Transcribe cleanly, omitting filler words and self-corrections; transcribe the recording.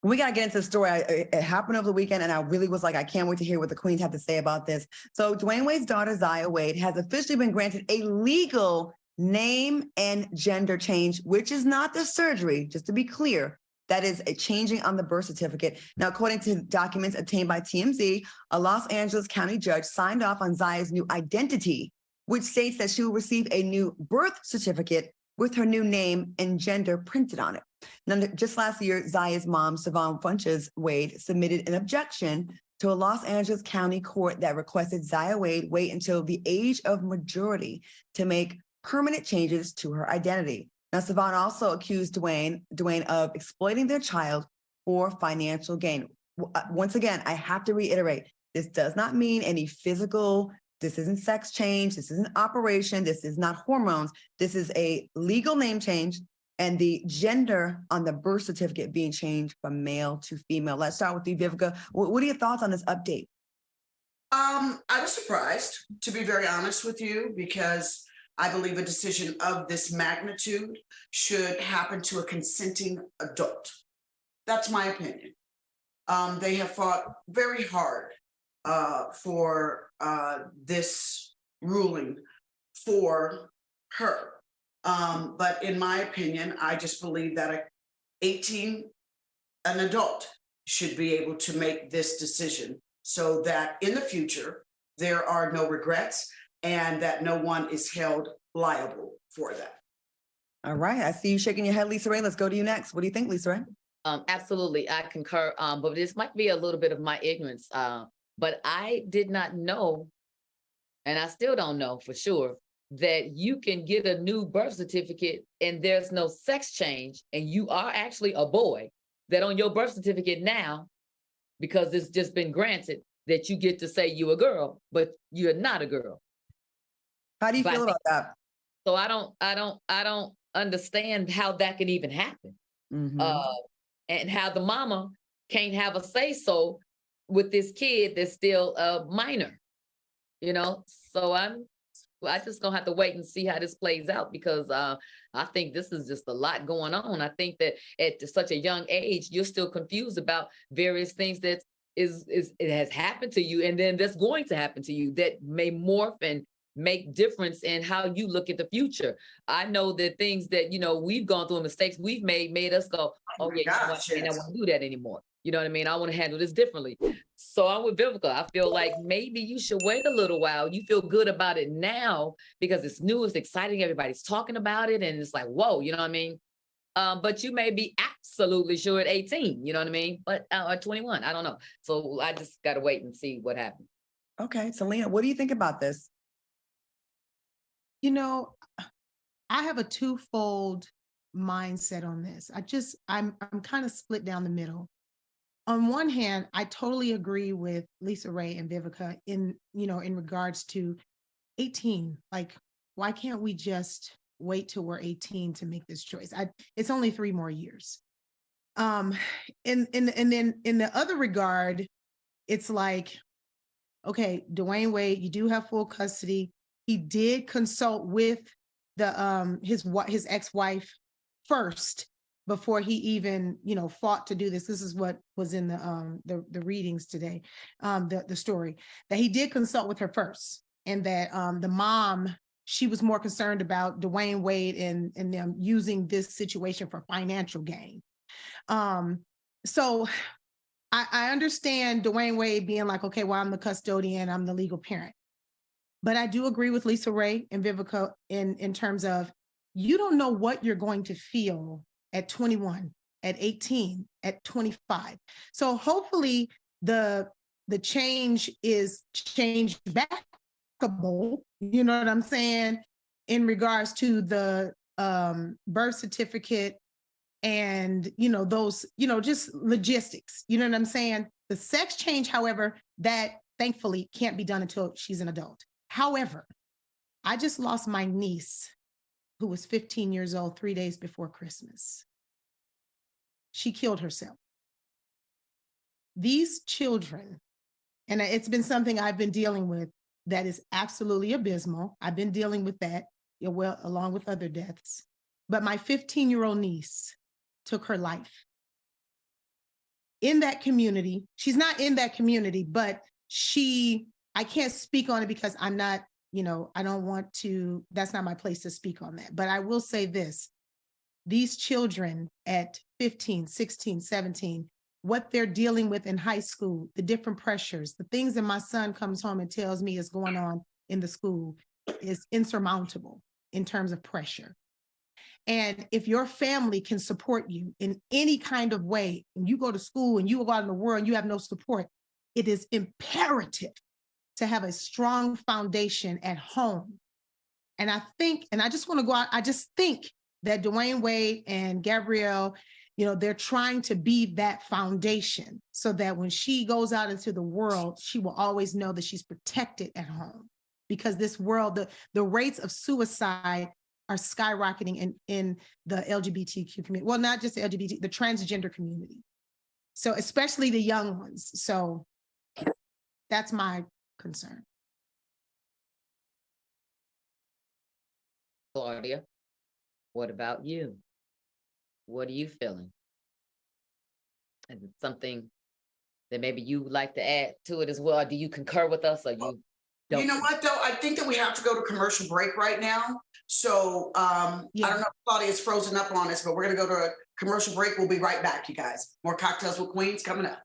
We got to get into the story. It happened over the weekend, and I really was like, I can't wait to hear what the queens have to say about this. So Dwayne Wade's daughter, Zaya Wade, has officially been granted a legal name and gender change, which is not the surgery, just to be clear. That is a changing on the birth certificate. Now, according to documents obtained by TMZ, a Los Angeles County judge signed off on Zaya's new identity, which states that she will receive a new birth certificate with her new name and gender printed on it. Now, just last year, Zaya's mom, Savon Funches Wade, submitted an objection to a Los Angeles County court that requested Zaya Wade wait until the age of majority to make permanent changes to her identity. Now, Savon also accused Dwayne of exploiting their child for financial gain. Once again, I have to reiterate, this does not mean any physical. This isn't sex change. This isn't operation. This is not hormones. This is a legal name change and the gender on the birth certificate being changed from male to female. Let's start with you, Vivica. What are your thoughts on this update? I was surprised, to be very honest with you, because I believe a decision of this magnitude should happen to a consenting adult. That's my opinion. They have fought very hard for this ruling for her. But in my opinion, I just believe that an adult should be able to make this decision so that in the future, there are no regrets and that no one is held liable for that. All right. I see you shaking your head, Lisa Ray. Let's go to you next. What do you think, Lisa Ray? Absolutely. I concur. But this might be a little bit of my ignorance. But I did not know, and I still don't know for sure, that you can get a new birth certificate and there's no sex change and you are actually a boy, that on your birth certificate now, because it's just been granted, that you get to say you a girl, but you're not a girl. How do you feel about that? So I don't understand how that can even happen. Mm-hmm. And how the mama can't have a say-so with this kid that's still a minor, So I just gonna have to wait and see how this plays out, because I think this is just a lot going on. I think that at such a young age, you're still confused about various things that it has happened to you, and then that's going to happen to you that may morph and make difference in how you look at the future. I know that things that we've gone through, mistakes we've made us go, oh yeah, I don't want to do that anymore. You know what I mean? I want to handle this differently. So I'm with Vivica. I feel like maybe you should wait a little while. You feel good about it now because it's new, it's exciting, everybody's talking about it, and it's like, whoa, you know what I mean? But you may be absolutely sure at 18, you know what I mean? But at 21, I don't know. So I just got to wait and see what happens. Okay, Selena, what do you think about this? I have a twofold mindset on this. I'm kind of split down the middle. On one hand, I totally agree with Lisa Ray and Vivica in regards to 18. Like, why can't we just wait till we're 18 to make this choice? It's only 3 more years. And then in the other regard, it's like, okay, Dwayne Wade, you do have full custody. He did consult with his ex-wife first before he even fought to do this. This is what was in the readings today, the story, that he did consult with her first, and that the mom, she was more concerned about Dwayne Wade and them using this situation for financial gain. So I understand Dwayne Wade being like, okay, well, I'm the custodian, I'm the legal parent. But I do agree with Lisa Ray and Vivica in terms of, you don't know what you're going to feel at 21, at 18, at 25. So hopefully the change is change backable, you know what I'm saying, in regards to the birth certificate and, those, just logistics, you know what I'm saying? The sex change, however, that thankfully can't be done until she's an adult. However, I just lost my niece, who was 15 years old, 3 days before Christmas. She killed herself. These children, and it's been something I've been dealing with that is absolutely abysmal. I've been dealing with that, along with other deaths. But my 15-year-old niece took her life. in that community. She's not in that community, but I can't speak on it because I'm not, I don't want to, that's not my place to speak on that. But I will say this, these children at 15, 16, 17, what they're dealing with in high school, the different pressures, the things that my son comes home and tells me is going on in the school is insurmountable in terms of pressure. And if your family can support you in any kind of way, and you go to school and you go out in the world and you have no support, it is imperative to have a strong foundation at home. And I think, and I just want to go out, I just think that Dwayne Wade and Gabrielle, they're trying to be that foundation so that when she goes out into the world, she will always know that she's protected at home. Because this world, the rates of suicide are skyrocketing in the LGBTQ community. Well, not just the LGBT, the transgender community. So especially the young ones. So that's my concern. Claudia, what about you? What are you feeling? Is it something that maybe you would like to add to it as well? Or do you concur with us, or you don't? You know what, though? I think that we have to go to commercial break right now. So I don't know if Claudia's frozen up on us, but we're going to go to a commercial break. We'll be right back, you guys. More Cocktails with Queens coming up.